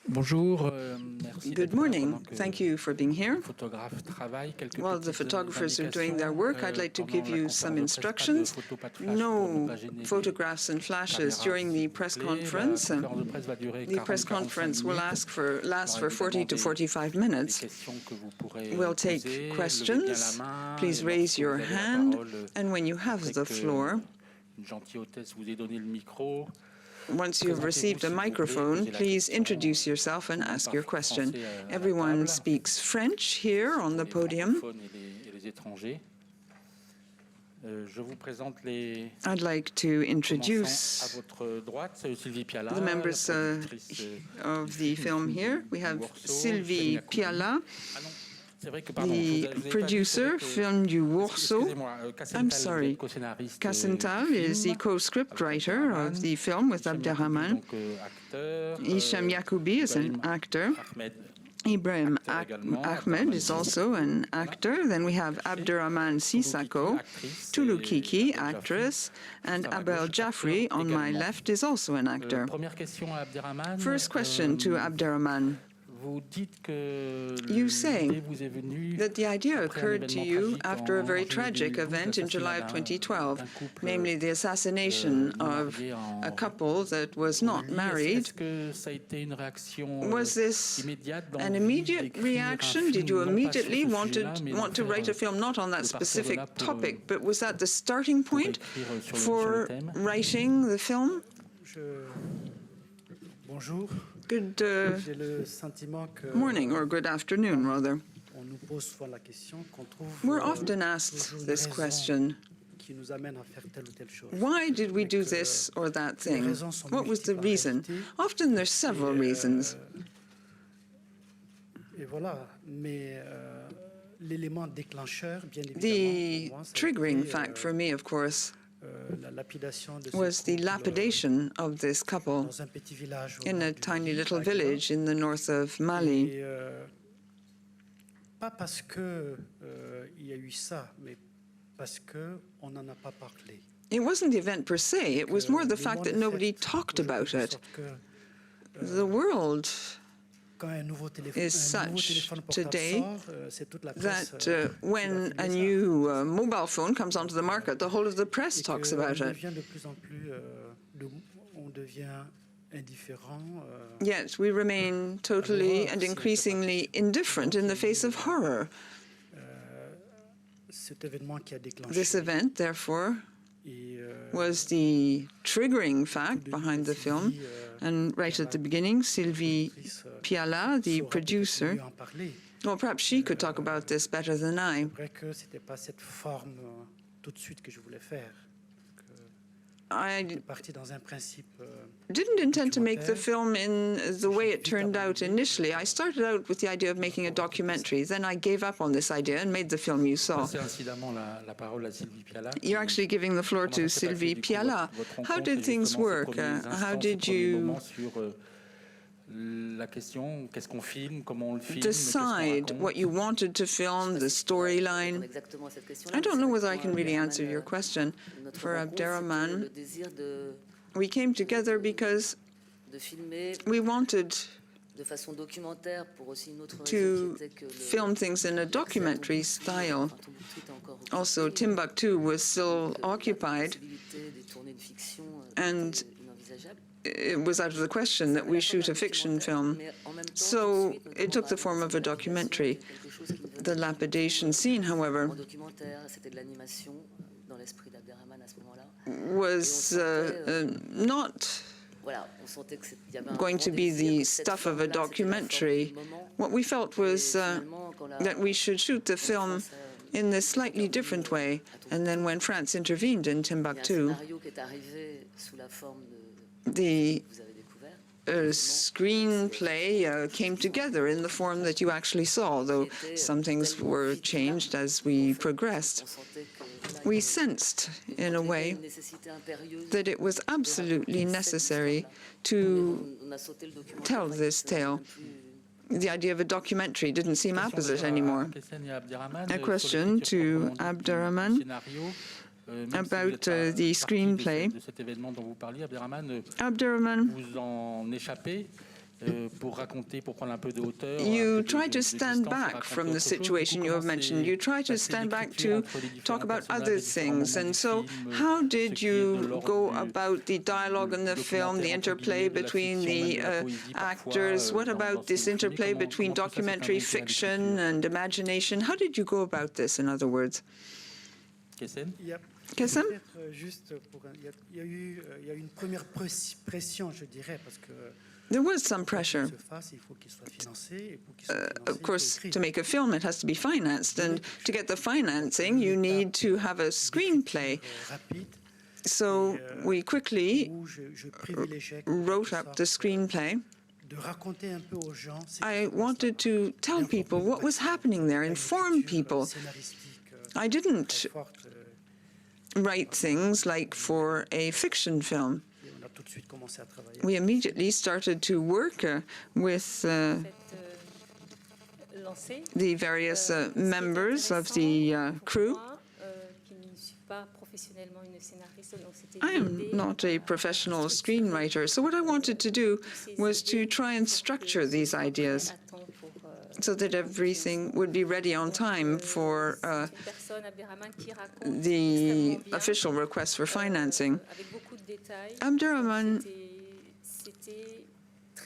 Bonjour, Good morning. Thank you for being here. While While the photographers are doing their work, I'd like to give you some instructions. No photographs and flashes during the press conference. The press conference will last for 40 to 45 minutes. We'll take questions. Please raise your hand, and when you have the floor, once you've received a microphone, please introduce yourself and ask your question. Everyone speaks French here on the podium. I'd like to introduce the members of the film here. We have Sylvie Piala, the producer, Film du Warsaw. I'm sorry, Kassental is the co-script writer of the film with Abderrahman. Hicham Yacoubi is an actor. Ibrahim Ahmed is also an actor. Then we have Abderrahman Sissako, Toulou Kiki, actress, and Abel Jaffrey on my left is also an actor. First question to Abderrahman. You say that the idea occurred to you after a very tragic event in July of 2012, namely the assassination of a couple that was not married. Was this an immediate reaction? Did you immediately want to write a film not on that specific topic, but was that the starting point for writing the film? Bonjour. Good morning, or good afternoon, rather. We're often asked this question. Why did we do this or that thing? What was the reason? Often there's several reasons. The triggering fact for me, of course, was the lapidation of this couple in a tiny little village in the north of Mali. It wasn't the event per se, it was more the fact that nobody talked about it. The world is such today that when a new mobile phone comes onto the market, the whole of the press talks about it. Yet we remain totally and increasingly indifferent in the face of horror. This event, therefore, was the triggering fact behind the film. And right at the beginning, Sylvie Piala, the producer, well, perhaps she could talk about this better than I. I didn't intend to make the film in the way it turned out initially. I started out with the idea of making a documentary. Then I gave up on this idea and made the film you saw. You're actually giving the floor to Sylvie Piala. How did things work? How did you decide what you wanted to film, the storyline? I don't know whether I can really answer your question. For Abderrahman, we came together because we wanted to film things in a documentary style. Also, Timbuktu was still occupied, and it was out of the question that we shoot a fiction film. So it took the form of a documentary. The lapidation scene, however, was not going to be the stuff of a documentary. What we felt was that we should shoot the film in this slightly different way. And then when France intervened in Timbuktu, the screenplay came together in the form that you actually saw, though some things were changed as we progressed. We sensed, in a way, that it was absolutely necessary to tell this tale. The idea of a documentary didn't seem apposite anymore. A question to Abderrahman about the screenplay. Abderrahman, You try to stand back from the situation you have mentioned. You try to stand back to talk about other things. And so how did you go about the dialogue in the film, the interplay between the actors? What about this interplay between documentary fiction and imagination? How did you go about this, in other words? Kessem? There was some pressure. Of course, to make a film, it has to be financed. And to get the financing, you need to have a screenplay. So we quickly wrote up the screenplay. I wanted to tell people what was happening there, inform people. I didn't write things like for a fiction film. We immediately started to work with the various members of the crew. I am not a professional screenwriter, so what I wanted to do was to try and structure these ideas so that everything would be ready on time for the official request for financing. Abderrahman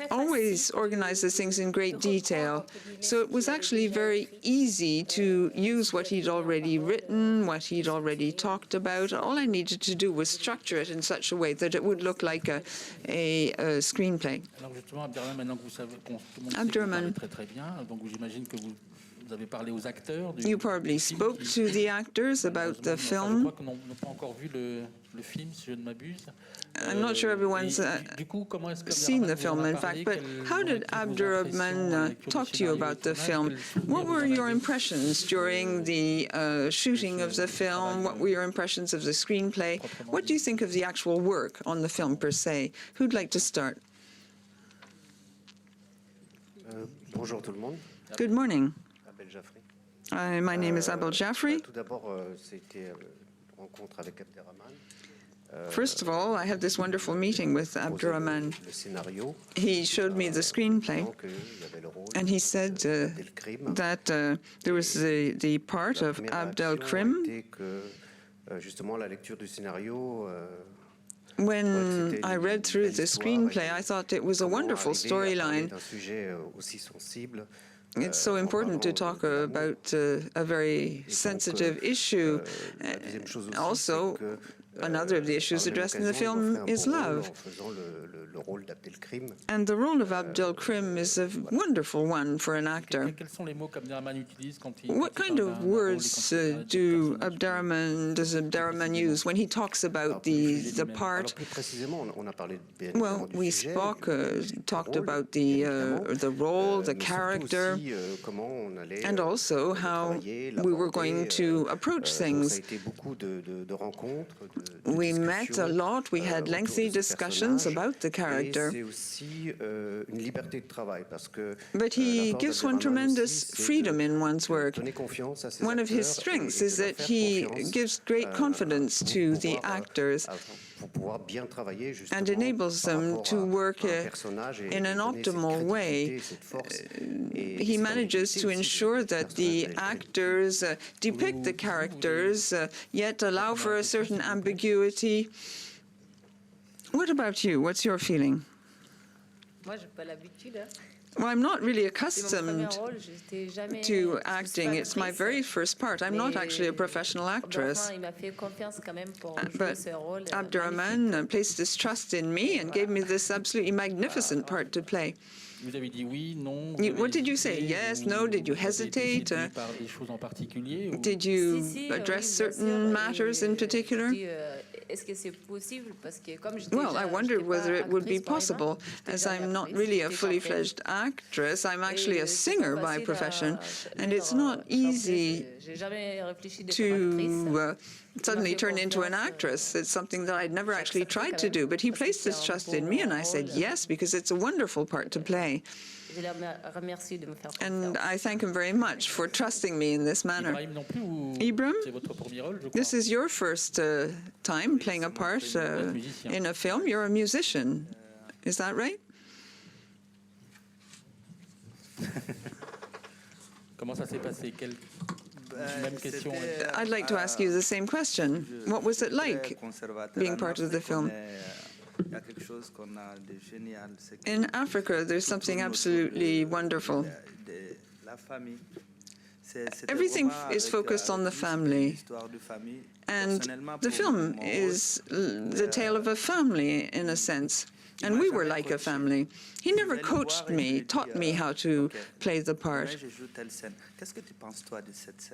always organizes things in great detail, so it was actually very easy to use what he'd already written, what he'd already talked about. All I needed to do was structure it in such a way that it would look like a screenplay. Abderrahman, you probably spoke to the actors about the film. I'm not sure everyone's seen the film, in fact, but how did Abderrahman talk to you about the film? What were your impressions during the shooting of the film? What were your impressions of the screenplay? What do you think of the actual work on the film per se? Who'd like to start? Bonjour tout le monde. Good morning. Abel Jaffry. My name is Abel Jaffry. Tout d'abord, c'était rencontre avec Abderrahman. First of all, I had this wonderful meeting with Abderrahman. He showed me the screenplay, and he said that there was the part of Abdelkrim. When I read through the screenplay, I thought it was a wonderful storyline. It's so important to talk about a very sensitive issue. Also, another of the issues addressed in the film is love. And the role of Abdelkrim is a wonderful one for an actor. What kind of words does Abderrahman use when he talks about the part? Well, we talked about the role, the character, and also how we were going to approach things. We met a lot, we had lengthy discussions about the character. But he gives one tremendous freedom in one's work. One of his strengths is that he gives great confidence to the actors and enables them to work in an optimal way. He manages to ensure that the actors depict the characters, yet allow for a certain ambiguity. What about you? What's your feeling? Well, I'm not really accustomed to acting. It's my very first part. I'm not actually a professional actress. But Abderrahman placed his trust in me and gave me this absolutely magnificent part to play. What did you say? Yes, no? Did you hesitate? Did you address certain matters in particular? Well, I wondered whether it would be possible. As I'm not really a fully fledged actress, I'm actually a singer by profession, and it's not easy to suddenly turn into an actress. It's something that I'd never actually tried to do, but he placed his trust in me, and I said yes, because it's a wonderful part to play. And I thank him very much for trusting me in this manner. Ibrahim, this is your first time playing a part in a film. You're a musician. Is that right? Comment ça s'est passé? Même question. I'd like to ask you the same question. What was it like being part of the film? In Africa, there's something absolutely wonderful. Everything is focused on the family. And the film is the tale of a family, in a sense. And we were like a family. He never coached me, taught me how to play the part.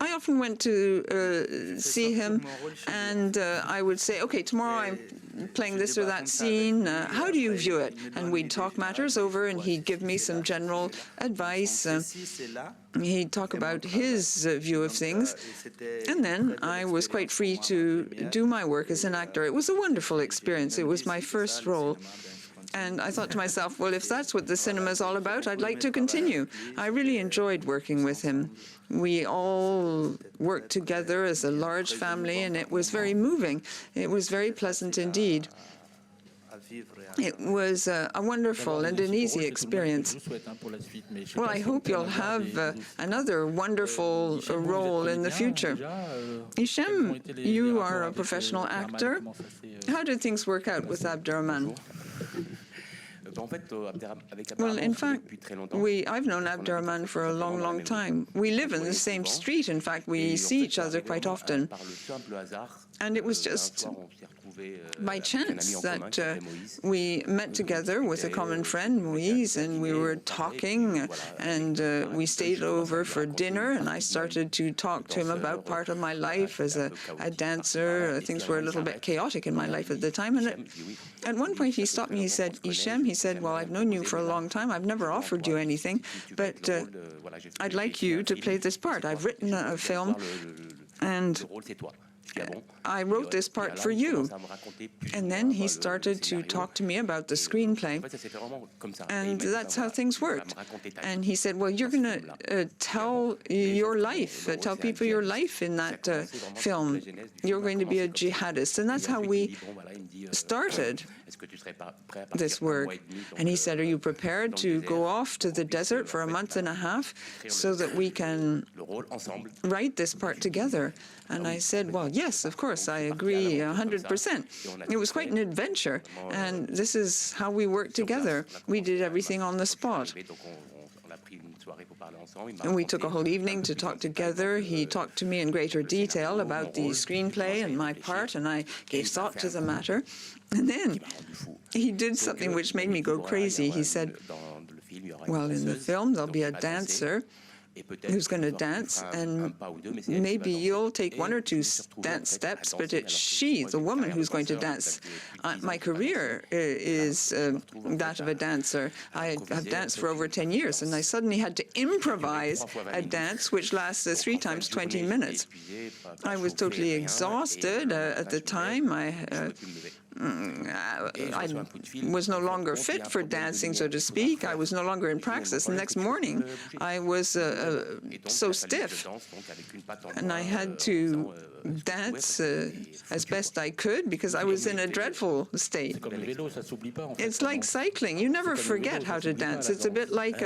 I often went to see him, and I would say, okay, tomorrow I'm playing this or that scene. How do you view it? And we'd talk matters over, and he'd give me some general advice. He'd talk about his view of things. And then I was quite free to do my work as an actor. It was a wonderful experience. It was my first role. And I thought to myself, well, if that's what the cinema is all about, I'd like to continue. I really enjoyed working with him. We all worked together as a large family, and it was very moving. It was very pleasant indeed. It was a wonderful and an easy experience. Well, I hope you'll have another wonderful role in the future. Hichem, you are a professional actor. How did things work out with Abderrahmane? Well, in fact, I've known Abderrahmane for a long, long time. We live in the same street. In fact, we see each other quite often. And it was just by chance that we met together with a common friend, Moïse, and we were talking, and we stayed over for dinner, and I started to talk to him about part of my life as a dancer. Things were a little bit chaotic in my life at the time, and at one point he stopped me. He said, Hichem, he said, well, I've known you for a long time. I've never offered you anything, but I'd like you to play this part. I've written a film, and I wrote this part for you. And then he started to talk to me about the screenplay. And that's how things worked. And he said, well, you're going to tell your life, tell people your life in that film. You're going to be a jihadist. And that's how we started this work. And he said, are you prepared to go off to the desert for a month and a half so that we can write this part together? And I said, well, yes, of course, I agree 100%. It was quite an adventure, and this is how we worked together. We did everything on the spot. And we took a whole evening to talk together. He talked to me in greater detail about the screenplay and my part, and I gave thought to the matter. And then he did something which made me go crazy. He said, well, in the film, there'll be a dancer who's going to dance, and maybe you'll take one or two dance steps, but it's she, the woman, who's going to dance. My career is that of a dancer. I have danced for over 10 years, and I suddenly had to improvise a dance which lasts 3 times 20 minutes. I was totally exhausted at the time. I was no longer fit for dancing, so to speak. I was no longer in practice. The next morning, I was so stiff, and I had to dance as best I could because I was in a dreadful state. It's like cycling. You never forget how to dance. It's a bit like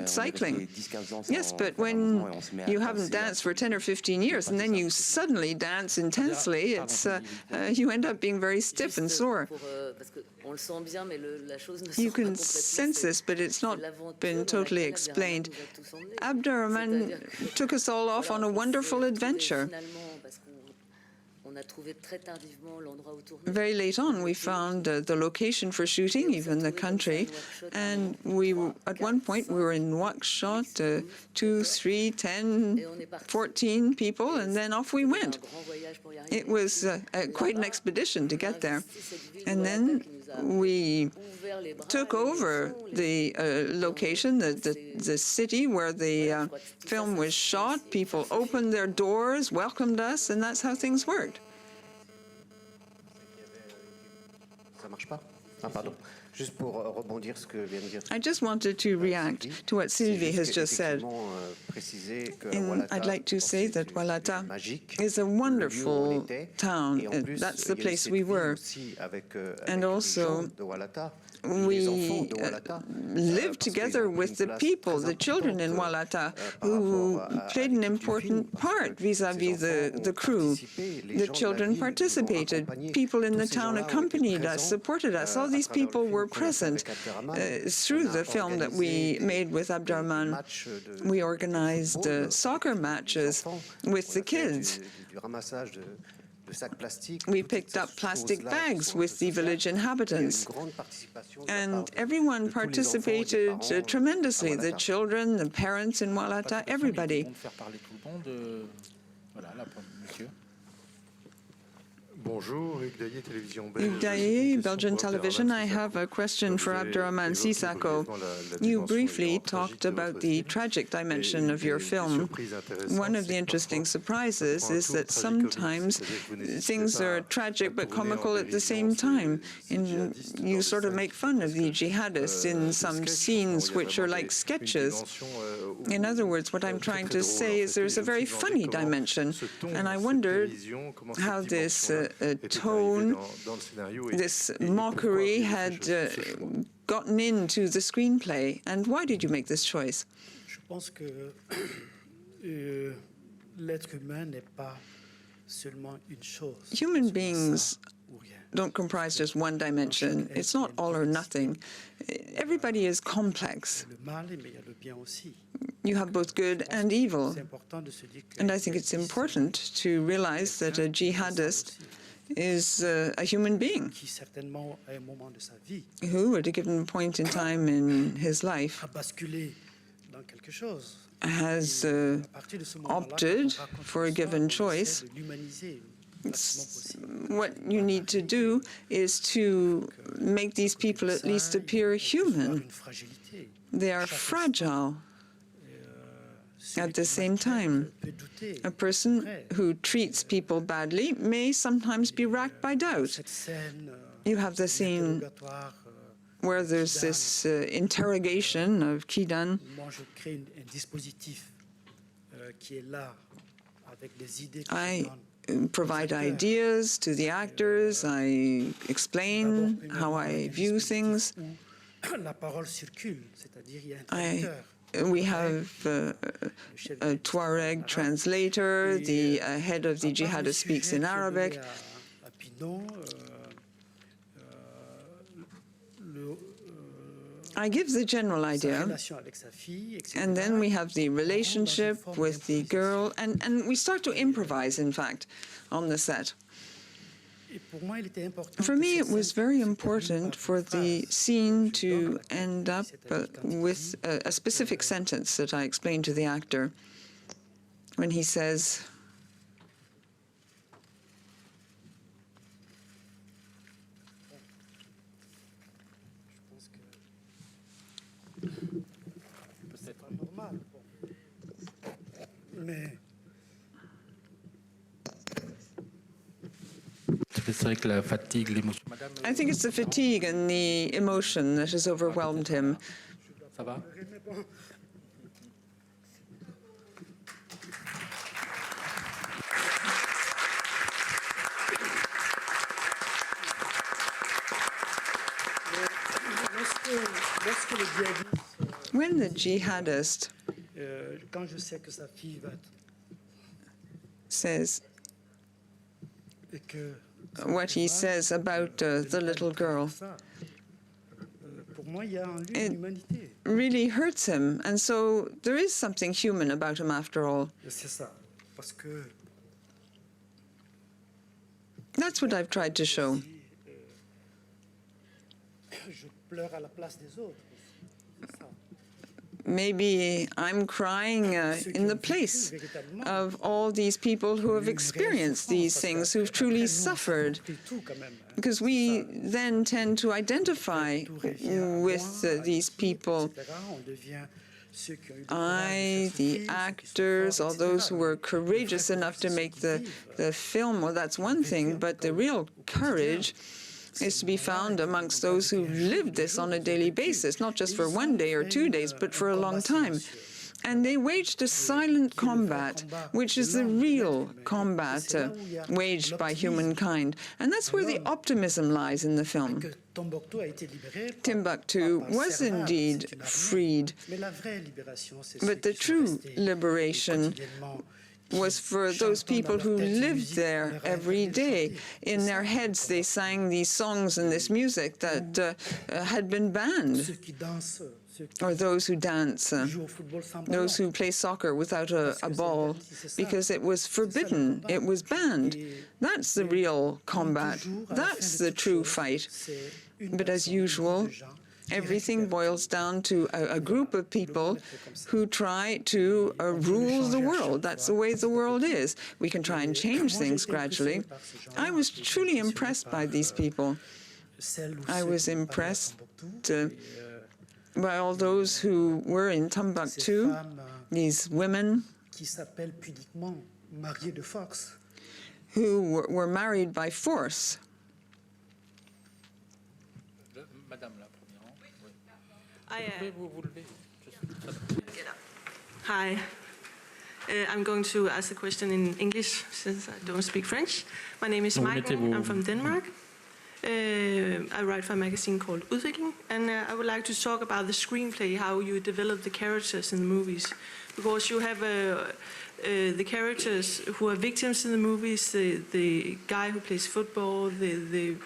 cycling. Yes, but when you haven't danced for 10 or 15 years and then you suddenly dance intensely, it's you end up being very stiff and sore. You can sense this, but it's not been totally explained. Abderrahmane took us all off on a wonderful adventure. Very late on, we found the location for shooting, even the country, and at one point we were in Nouakchott, 2, 3, 10, 14 people, and then off we went. It was quite an expedition to get there. And then we took over the location, the city where the film was shot. People opened their doors, welcomed us, and that's how things worked. I just wanted to react to what Sylvie has just said. I'd like to say that Walata is a wonderful town. That's the place we were. And also, we lived together with the people, the children in Walata, who played an important part vis-à-vis the crew. The children participated. People in the town accompanied us, supported us. All these people were present through the film that we made with Abderrahmane. We organized soccer matches with the kids. We picked up plastic bags with the village inhabitants, and everyone participated tremendously, the children, the parents in Walata, everybody. Hugues Daillet, Belgian television. I have a question for Abderrahmane Sissako. You briefly talked about the tragic dimension of your film. One of the interesting surprises is that sometimes things are tragic but comical at the same time. And you sort of make fun of the jihadists in some scenes which are like sketches. In other words, what I'm trying to say is there's a very funny dimension. And I wondered how this tone, this mockery had gotten into the screenplay, and why did you make this choice? Je pense que l'être humain n'est pas seulement une chose. Human beings don't comprise just one dimension. It's not all or nothing. Everybody is complex. You have both good and evil. And I think it's important to realize that a jihadist is a human being who, at a given point in time in his life, has opted for a given choice. What you need to do is to make these people at least appear human. They are fragile. At the same time, a person who treats people badly may sometimes be racked by doubt. You have the scene where there's this interrogation of Kidan. I provide ideas to the actors. I explain how I view things. We have a Tuareg translator. The head of the jihadist speaks in Arabic. I give the general idea, and then we have the relationship with the girl, and we start to improvise, in fact, on the set. For me, it was very important for the scene to end up with a specific sentence that I explained to the actor when he says, I think it's the fatigue and the emotion that has overwhelmed him. Ça va? When the jihadist says what he says about the little girl, it really hurts him. And so there is something human about him after all. That's what I've tried to show. Maybe I'm crying in the place of all these people who have experienced these things, who've truly suffered, because we then tend to identify with these people. The actors, all those who were courageous enough to make the film, well, that's one thing, but the real courage is to be found amongst those who've lived this on a daily basis, not just for one day or 2 days, but for a long time. And they waged a silent combat, which is the real combat waged by humankind. And that's where the optimism lies in the film. Timbuktu was indeed freed, but the true liberation was for those people who lived there every day. In their heads, they sang these songs and this music that had been banned. Or those who dance, those who play soccer without a ball, because it was forbidden, it was banned. That's the real combat. That's the true fight. But as usual, everything boils down to a group of people who try to rule the world. That's the way the world is. We can try and change things gradually. I was truly impressed by these people. I was impressed by all those who were in Timbuktu, these women who were married by force. Hi. I'm going to ask a question in English since I don't speak French. My name is Michael. I'm from Denmark. I write for a magazine called Udvikling, and I would like to talk about the screenplay, how you develop the characters in the movies. Because you have the characters who are victims in the movies, the guy who plays football, the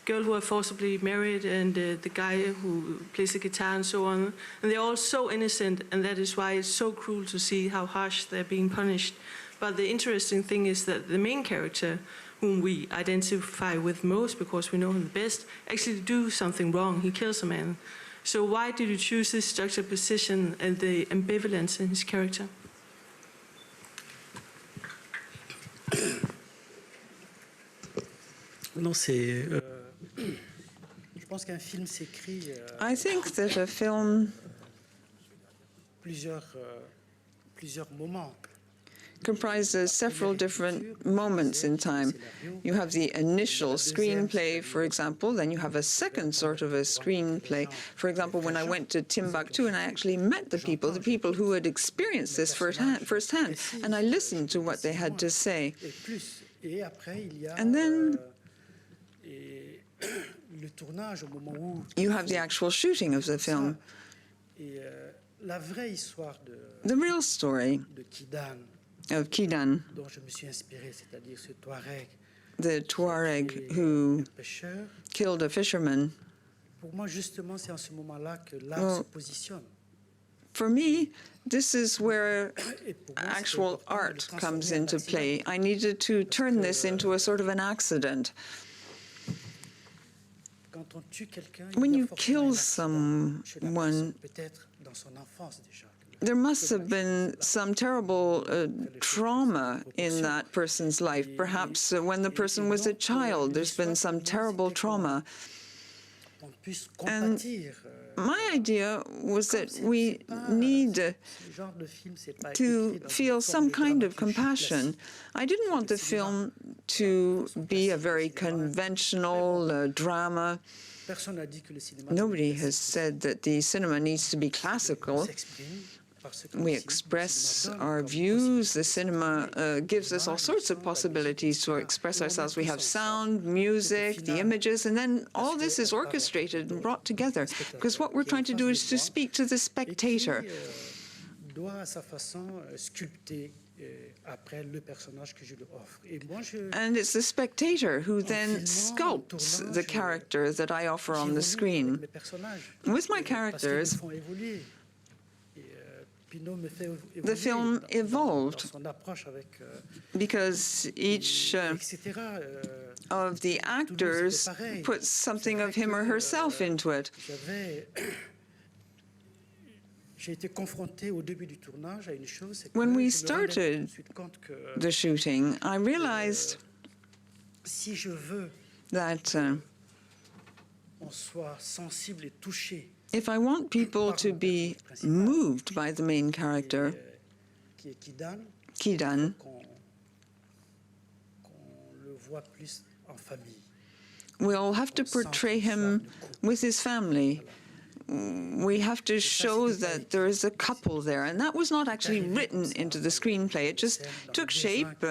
girl who are forcibly married, and the guy who plays the guitar and so on. And they're all so innocent, and that is why it's so cruel to see how harsh they're being punished. But the interesting thing is that the main character, whom we identify with most because we know him the best, actually do something wrong. He kills a man. So why did you choose this juxtaposition and the ambivalence in his character? Non, c'est. Je pense qu'un film s'écrit. I think that a film Plusieurs moments. comprises several different moments in time. You have the initial screenplay, for example, then you have a second sort of a screenplay. For example, when I went to Timbuktu and I actually met the people who had experienced this firsthand, and I listened to what they had to say. And then you have the actual shooting of the film. The real story of Kidan, the Tuareg who killed a fisherman. Well, for me, this is where actual art comes into play. I needed to turn this into a sort of an accident. When you kill someone, there must have been some terrible trauma in that person's life. Perhaps when the person was a child, there's been some terrible trauma. And my idea was that we need to feel some kind of compassion. I didn't want the film to be a very conventional drama. Nobody has said that the cinema needs to be classical. We express our views. The cinema gives us all sorts of possibilities to express ourselves. We have sound, music, the images, and then all this is orchestrated and brought together, because what we're trying to do is to speak to the spectator. And it's the spectator who then sculpts the character that I offer on the screen. With my characters, the film evolved because each of the actors puts something of him or herself into it. When we started the shooting, I realized that if I want people to be moved by the main character, Kidan, we'll have to portray him with his family. we have to show that there is a couple there. And that was not actually written into the screenplay. It just took shape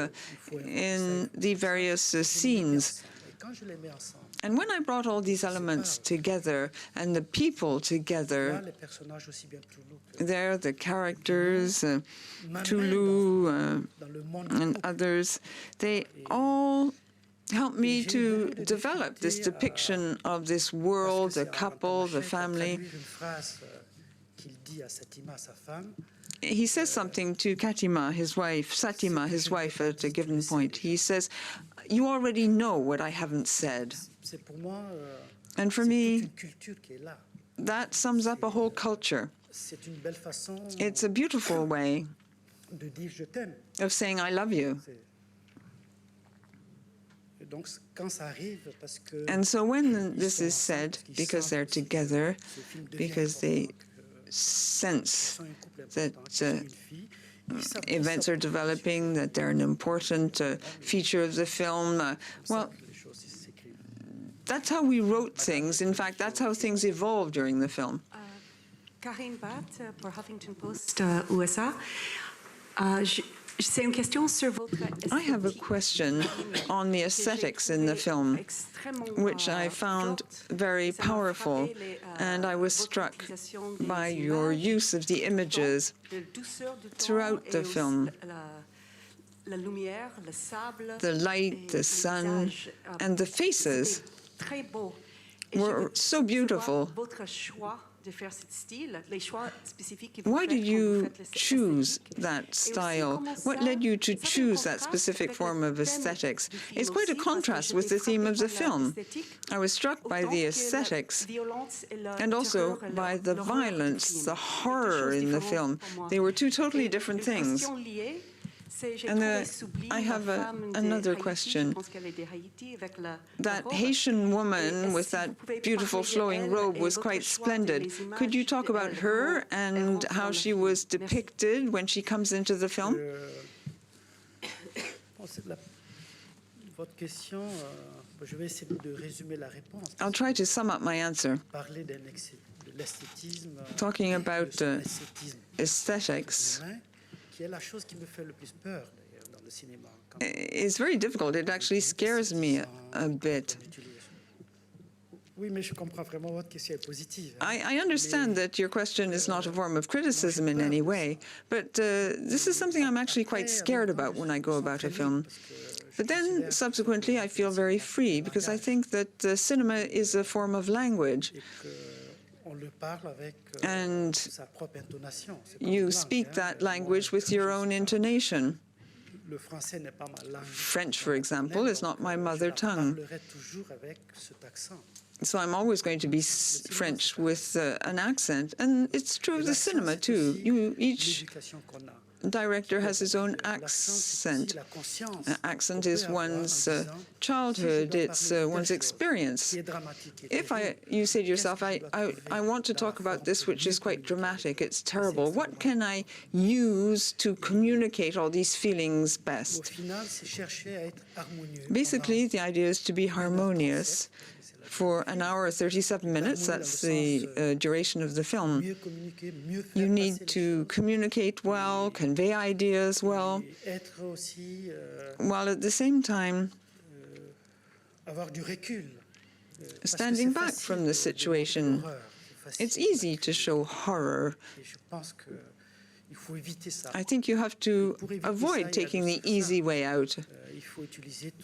in the various scenes. And when I brought all these elements together and the people together, there, the characters, Toulouse and others, they all helped me to develop this depiction of this world, the couple, the family. He says something to Satima, his wife, at a given point. He says, "You already know what I haven't said." And for me, that sums up a whole culture. It's a beautiful way of saying I love you. And so when this is said, because they're together, because they sense that events are developing, that they're an important feature of the film, well, that's how we wrote things. In fact, that's how things evolved during the film. Karine Batt pour Huffington Post, USA. I have a question on the aesthetics in the film, which I found very powerful, and I was struck by your use of the images throughout the film. The light, the sun, and the faces were so beautiful. Why did you choose that style? What led you to choose that specific form of aesthetics? It's quite a contrast with the theme of the film. I was struck by the aesthetics and also by the violence, the horror in the film. They were two totally different things. And I have another question. That Haitian woman with that beautiful flowing robe was quite splendid. Could you talk about her and how she was depicted when she comes into the film? I'll try to sum up my answer. Talking about aesthetics, it's very difficult. It actually scares me a bit. I understand that your question is not a form of criticism in any way, but this is something I'm actually quite scared about when I go about a film. But then, subsequently, I feel very free, because I think that cinema is a form of language. And you speak that language with your own intonation. French, for example, is not my mother tongue. So I'm always going to be French with an accent. And it's true of the cinema, too. Each director has his own accent. Accent is one's childhood, it's one's experience. If you say to yourself, I want to talk about this, which is quite dramatic, it's terrible, what can I use to communicate all these feelings best? Basically, the idea is to be harmonious. For an hour or 37 minutes, that's the duration of the film. You need to communicate well, convey ideas well, while at the same time standing back from the situation. It's easy to show horror. I think you have to avoid taking the easy way out.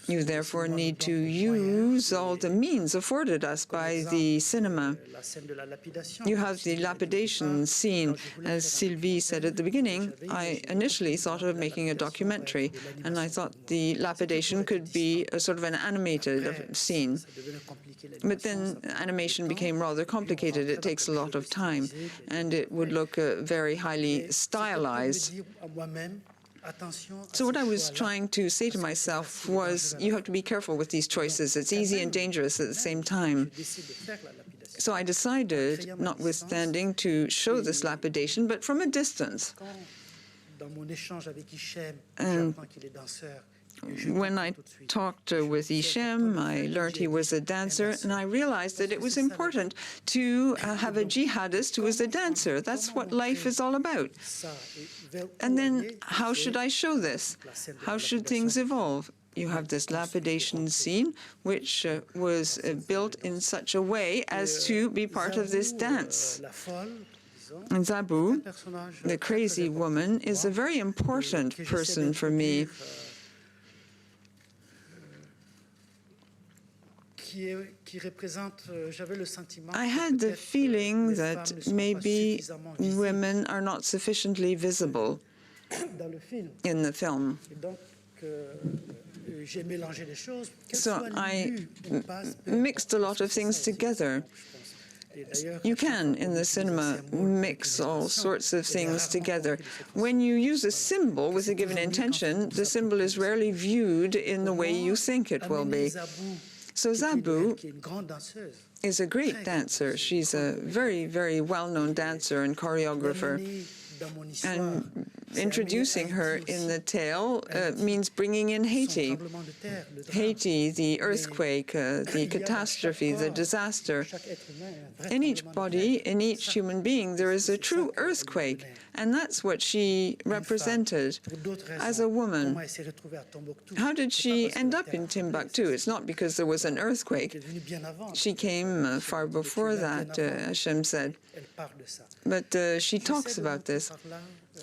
You therefore need to use all the means afforded us by the cinema. You have the lapidation scene. As Sylvie said at the beginning, I initially thought of making a documentary, and I thought the lapidation could be a sort of an animated scene. But then animation became rather complicated. It takes a lot of time, and it would look very highly stylized. So what I was trying to say to myself was, you have to be careful with these choices. It's easy and dangerous at the same time. So I decided, notwithstanding, to show this lapidation, but from a distance. And when I talked with Hichem, I learned he was a dancer, and I realized that it was important to have a jihadist who was a dancer. That's what life is all about. And then how should I show this? How should things evolve? You have this lapidation scene, which was built in such a way as to be part of this dance. And Zabu, the crazy woman, is a very important person for me. I had the feeling that maybe women are not sufficiently visible in the film. So I mixed a lot of things together. You can, in the cinema, mix all sorts of things together. When you use a symbol with a given intention, the symbol is rarely viewed in the way you think it will be. So Zabu is a great dancer. She's a very, very well-known dancer and choreographer. And introducing her in the tale means bringing in Haiti. Haiti, the earthquake, the catastrophe, the disaster. In each body, in each human being, there is a true earthquake. And that's what she represented as a woman. How did she end up in Timbuktu? It's not because there was an earthquake. She came far before that, Hashem said. But she talks about this.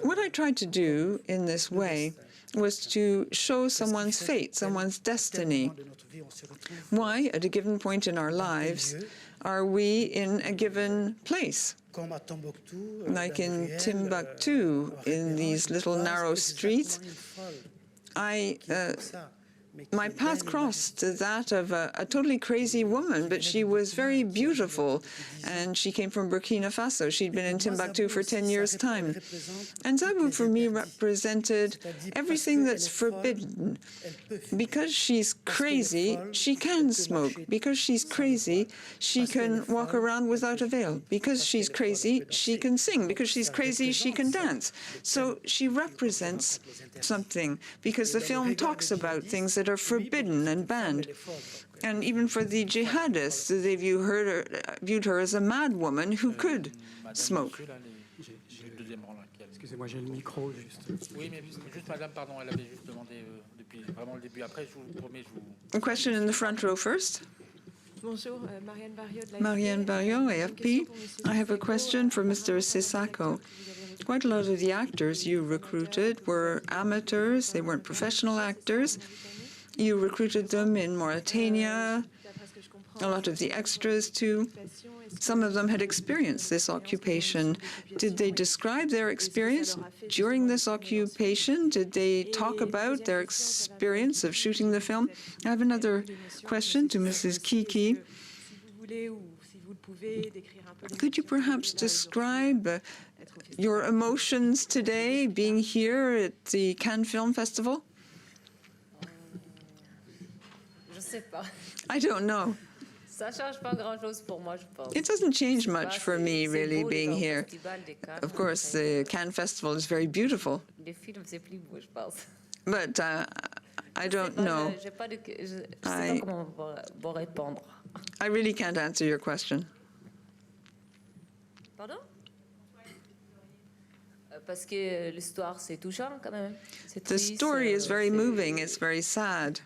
What I tried to do in this way was to show someone's fate, someone's destiny. Why, at a given point in our lives, are we in a given place? Like in Timbuktu, in these little narrow streets, my path crossed that of a totally crazy woman, but she was very beautiful, and she came from Burkina Faso. She'd been in Timbuktu for 10 years' time. And Zabu, for me, represented everything that's forbidden. Because she's crazy, she can smoke. Because she's crazy, she can walk around without a veil. Because she's crazy, she can sing. Because she's crazy, she can dance. So she represents something, because the film talks about things that are forbidden and banned. And even for the jihadists, they viewed her as a mad woman who could smoke. Excusez-moi, j'ai le micro juste. Oui, mais juste madame, pardon, elle avait juste demandé depuis vraiment le début. Après, je vous promets, je vous... A question in the front row first. Bonjour, Marianne Barriot de Marianne Barriot, AFP. I have a question for Mr. Sissako. Quite a lot of the actors you recruited were amateurs. They weren't professional actors. You recruited them in Mauritania, a lot of the extras too. Some of them had experienced this occupation. Did they describe their experience during this occupation? Did they talk about their experience of shooting the film? I have another question to Mrs. Kiki. Could you perhaps describe your emotions today, being here at the Cannes Film Festival? I don't know. It doesn't change much for me, really, being here. Of course, the Cannes Festival is very beautiful. But I don't know. I really can't answer your question. Pardon? Parce que l'histoire, c'est touchant quand même. The story is very moving. It's very sad.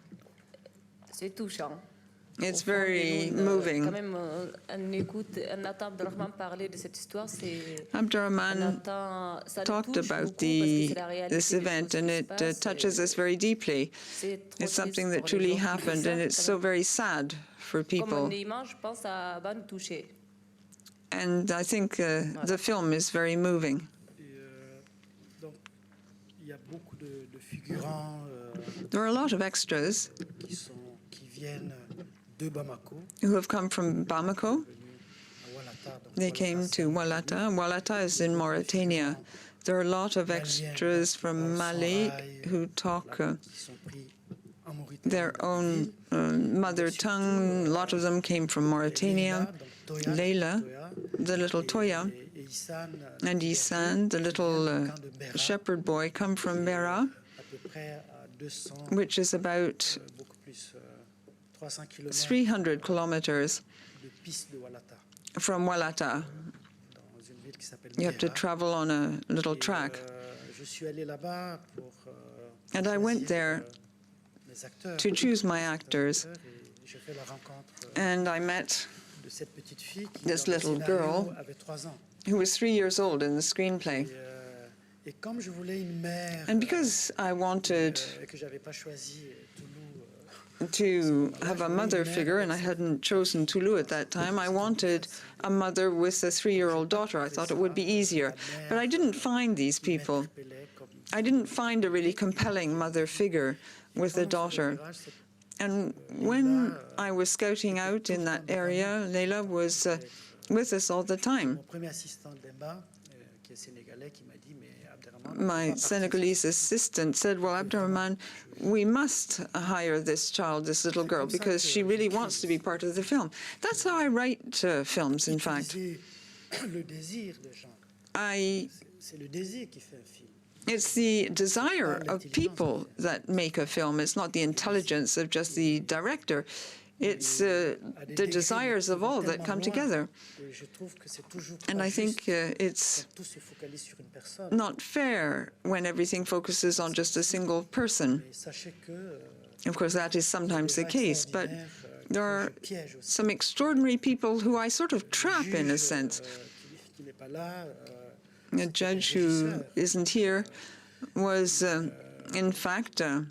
C'est touchant. It's very moving. Quand même, on écoute, on attend Abdelrahman parler de cette histoire. Abdelrahman talked about this event, and it touches us very deeply. It's something that truly happened, and it's so very sad for people. And I think the film is very moving. There are a lot of extras who have come from Bamako. They came to Walata. Walata is in Mauritania. There are a lot of extras from Mali who talk their own mother tongue. A lot of them came from Mauritania. Leila, the little Toya, and Isan, the little shepherd boy, come from Bera. which is about 300 kilometers from Walata. You have to travel on a little track. And I went there to choose my actors. And I met this little girl who was 3 years old in the screenplay. And because I wanted to have a mother figure, and I hadn't chosen Toulouse at that time, I wanted a mother with a 3-year-old daughter. I thought it would be easier. But I didn't find these people. I didn't find a really compelling mother figure with a daughter. And when I was scouting out in that area, Leila was with us all the time. My Senegalese assistant said, well, Abdurrahman, we must hire this child, this little girl, because she really wants to be part of the film. That's how I write films, in fact. It's the desire of people that make a film. It's not the intelligence of just the director. It's the desires of all that come together. And I think it's not fair when everything focuses on just a single person. Of course, that is sometimes the case, but there are some extraordinary people who I sort of trap in a sense. A judge who isn't here was, in fact, a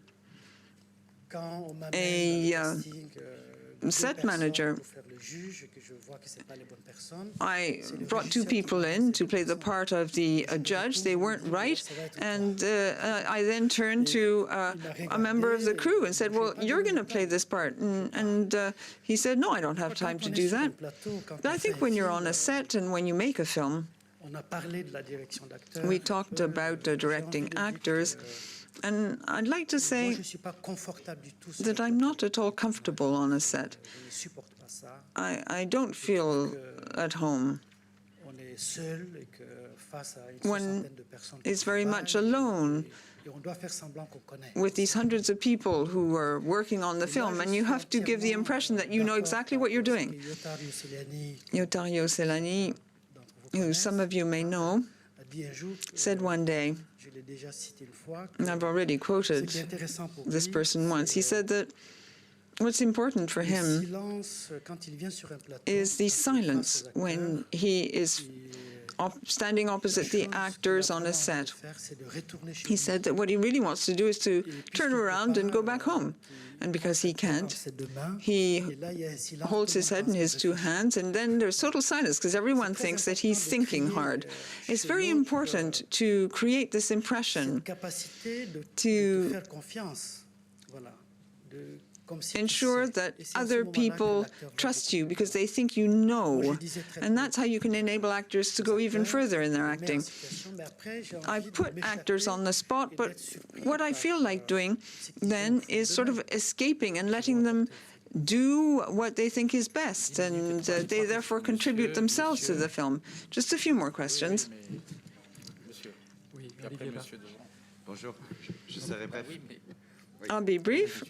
set manager. I brought 2 people in to play the part of the judge. They weren't right. And I then turned to a member of the crew and said, well, you're going to play this part. And he said, no, I don't have time to do that. But I think when you're on a set and when you make a film, we talked about directing actors. And I'd like to say that I'm not at all comfortable on a set. I don't feel at home. One is very much alone with these hundreds of people who are working on the film, and you have to give the impression that you know exactly what you're doing. Yotario Selani, who some of you may know, said one day, and I've already quoted this person once, he said that what's important for him is the silence when he is standing opposite the actors on a set. He said that what he really wants to do is to turn around and go back home. And because he can't, he holds his head in his 2 hands, and then there's total silence because everyone thinks that he's thinking hard. It's very important to create this impression, to ensure that other people trust you because they think you know. And that's how you can enable actors to go even further in their acting. I put actors on the spot, but what I feel like doing then is sort of escaping and letting them do what they think is best, and they therefore contribute themselves to the film. Just a few more questions. Bonjour, je serai bref. I'll be brief.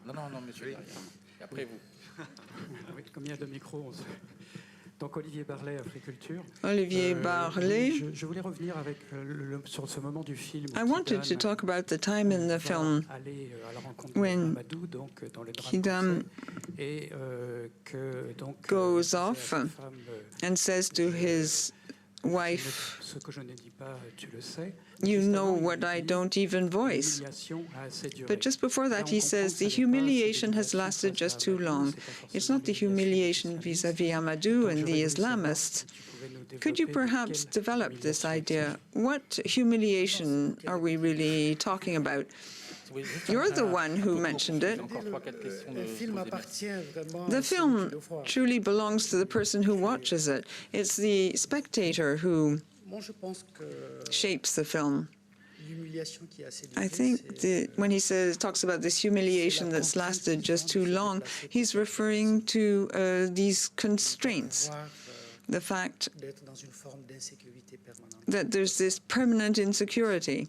Non, monsieur. Et après vous. Oui, comme il y a 2 micros, donc Olivier Barlet, Africulture. Olivier Barlet. Je voulais revenir avec sur ce moment du film. I wanted to talk about the time in the film when Kidam goes off and says to his wife, you know what I don't even voice. But just before that, he says, the humiliation has lasted just too long. It's not the humiliation vis-à-vis Amadou and the Islamists. Could you perhaps develop this idea? What humiliation are we really talking about? You're the one who mentioned it. The film truly belongs to the person who watches it. It's the spectator who shapes the film. I think when he talks about this humiliation that's lasted just too long, he's referring to these constraints, the fact that there's this permanent insecurity.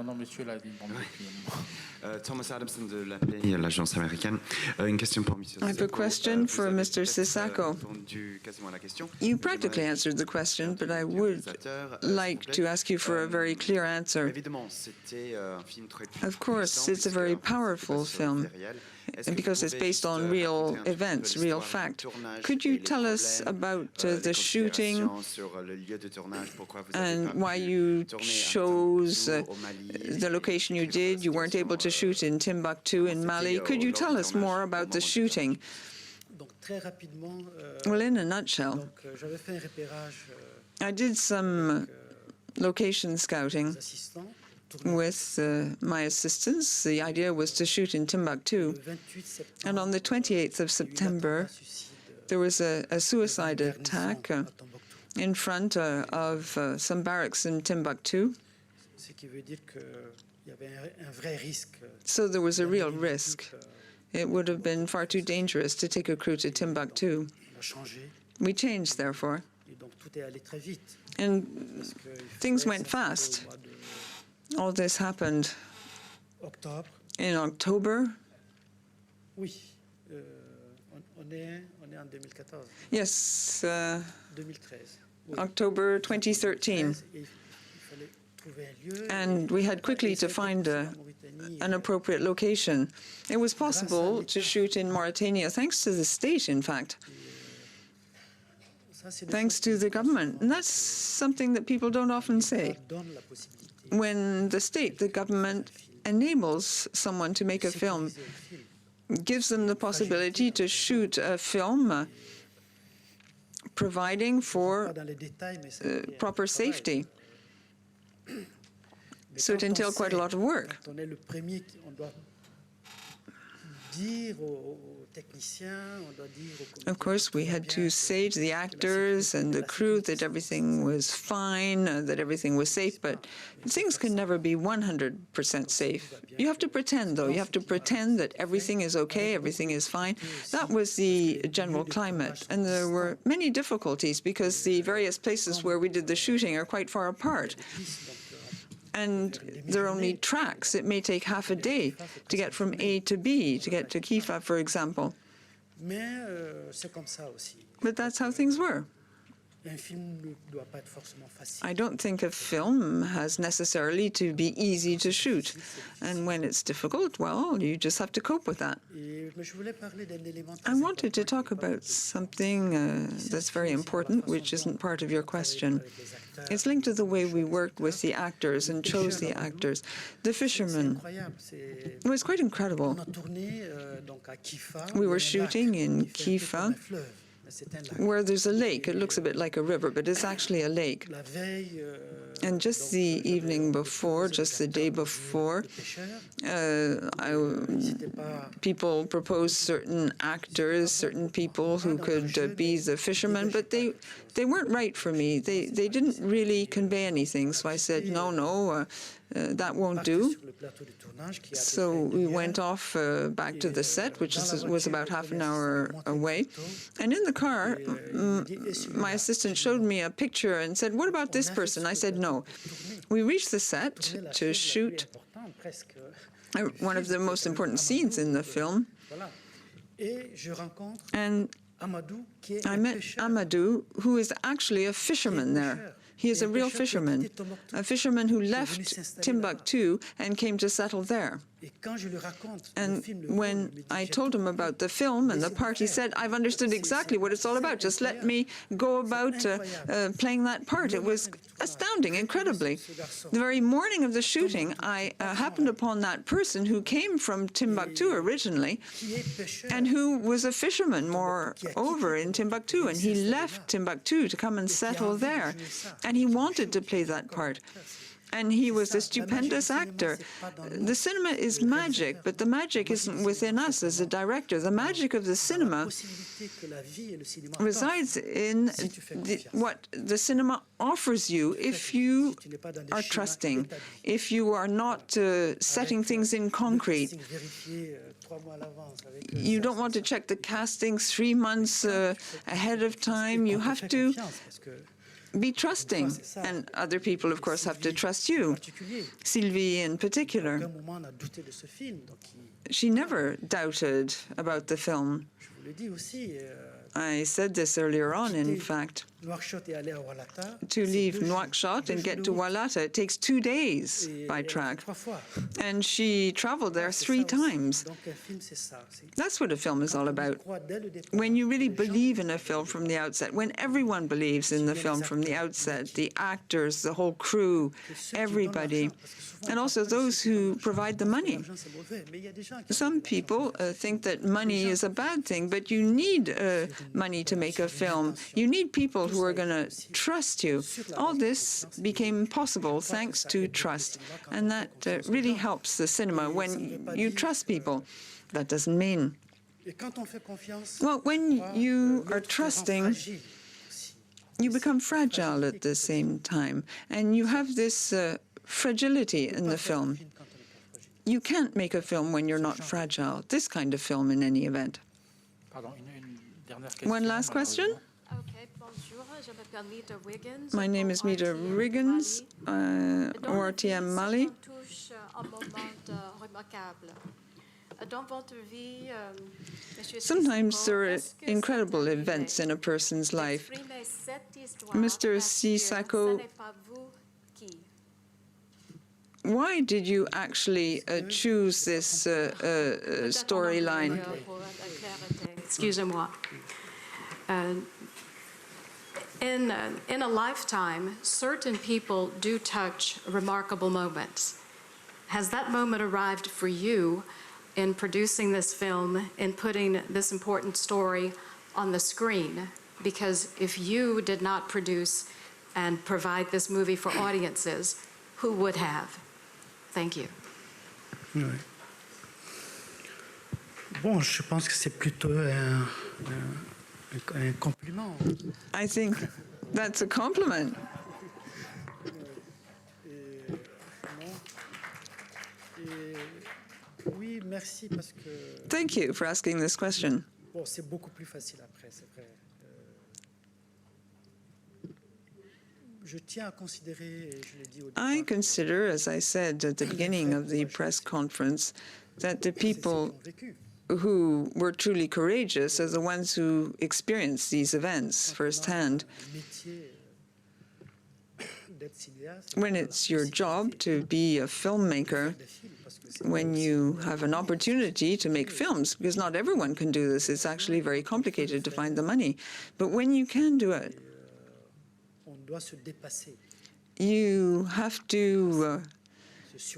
Non, monsieur l'a dit. Thomas Adamson de l'API, l'agence américaine. Une question pour monsieur. I have a question for Mr. Sissako. You practically answered the question, but I would like to ask you for a very clear answer. Of course, it's a very powerful film, because it's based on real events, real fact. Could you tell us about the shooting and why you chose the location you did? You weren't able to shoot in Timbuktu in Mali. Could you tell us more about the shooting? Well, in a nutshell, I did some location scouting with my assistants. The idea was to shoot in Timbuktu. And on the 28th of September, there was a suicide attack in front of some barracks in Timbuktu. So there was a real risk. It would have been far too dangerous to take a crew to Timbuktu. We changed, therefore. And things went fast. All this happened in October. Yes, October 2013. And we had quickly to find an appropriate location. It was possible to shoot in Mauritania, thanks to the state, in fact. Thanks to the government. And that's something that people don't often say. When the state, the government, enables someone to make a film, gives them the possibility to shoot a film, providing for proper safety. So it entailed quite a lot of work. Of course, we had to say to the actors and the crew that everything was fine, that everything was safe, but things can never be 100% safe. You have to pretend, though. You have to pretend that everything is okay, everything is fine. That was the general climate. And there were many difficulties because the various places where we did the shooting are quite far apart. And there are only tracks. It may take half a day to get from A to B, to get to Kifa, for example. But that's how things were. I don't think a film has necessarily to be easy to shoot. And when it's difficult, well, you just have to cope with that. I wanted to talk about something that's very important, which isn't part of your question. It's linked to the way we worked with the actors and chose the actors. The fishermen. It was quite incredible. We were shooting in Kifa, where there's a lake. It looks a bit like a river, but it's actually a lake. And just the evening before, just the day before, people proposed certain actors, certain people who could be the fishermen, but they weren't right for me. They didn't really convey anything. So I said, no, that won't do. So we went off back to the set, which was about half an hour away. And in the car, my assistant showed me a picture and said, what about this person? I said, no. We reached the set to shoot one of the most important scenes in the film. And I met Amadou, who is actually a fisherman there. He is a real fisherman who left Timbuktu and came to settle there. And when I told him about the film and the part, he said, I've understood exactly what it's all about. Just let me go about playing that part. It was astounding, incredibly. The very morning of the shooting, I happened upon that person who came from Timbuktu originally and who was a fisherman, moreover, in Timbuktu. And he left Timbuktu to come and settle there. And he wanted to play that part. And he was a stupendous actor. The cinema is magic, but the magic isn't within us as a director. The magic of the cinema resides in what the cinema offers you if you are trusting, if you are not setting things in concrete. You don't want to check the castings 3 months ahead of time. You have to be trusting, and other people, of course, have to trust you. Sylvie, in particular, she never doubted about the film. I said this earlier on, in fact. To leave Nouakchott and get to Oualata, it takes 2 days by track. And she traveled there 3 times. That's what a film is all about. When you really believe in a film from the outset, when everyone believes in the film from the outset, the actors, the whole crew, everybody, and also those who provide the money. Some people think that money is a bad thing, but you need money to make a film. You need people who are going to trust you. All this became possible thanks to trust, and that really helps the cinema when you trust people. That doesn't mean... Well, when you are trusting, you become fragile at the same time, and you have this fragility in the film. You can't make a film when you're not fragile, this kind of film in any event. One last question? Okay, bonjour, je m'appelle Mita Wiggins. My name is Mita Wiggins, ORTM Mali. Sometimes there are incredible events in a person's life. Mr. Sissako, why did you actually choose this storyline? Excusez-moi. In a lifetime, certain people do touch remarkable moments. Has that moment arrived for you in producing this film and putting this important story on the screen? Because if you did not produce and provide this movie for audiences, who would have? Thank you. Oui. Bon, je pense que c'est plutôt un compliment. I think that's a compliment. Oui, merci parce que... Thank you for asking this question. Bon, c'est beaucoup plus facile après, c'est vrai. Je tiens à considérer, et je l'ai dit au départ, I consider, as I said at the beginning of the press conference, that the people who were truly courageous are the ones who experienced these events firsthand. When it's your job to be a filmmaker, when you have an opportunity to make films, because not everyone can do this, it's actually very complicated to find the money. But when you can do it, you have to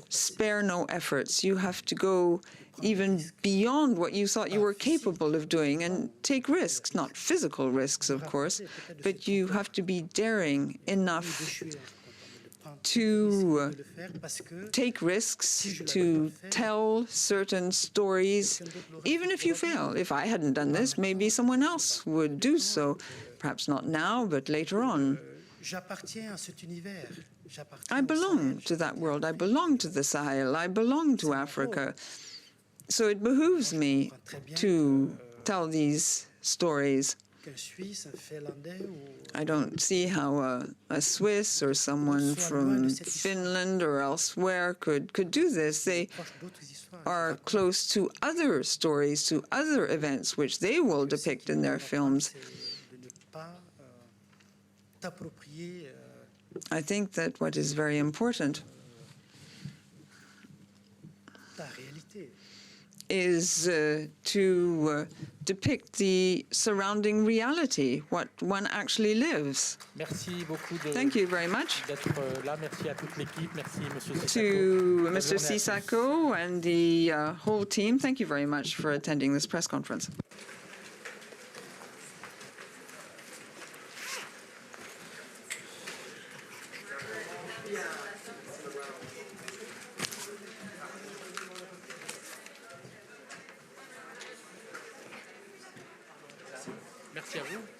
spare no efforts. You have to go even beyond what you thought you were capable of doing and take risks, not physical risks, of course, but you have to be daring enough to take risks, to tell certain stories, even if you fail. If I hadn't done this, maybe someone else would do so. Perhaps not now, but later on. I belong to that world. I belong to the Sahel. I belong to Africa. So it behooves me to tell these stories. I don't see how a Swiss or someone from Finland or elsewhere could do this. They are close to other stories, to other events, which they will depict in their films. I think that what is very important is to depict the surrounding reality, what one actually lives. Thank you very much to Mr. Sissako and the whole team. Thank you very much for attending this press conference. Merci à vous.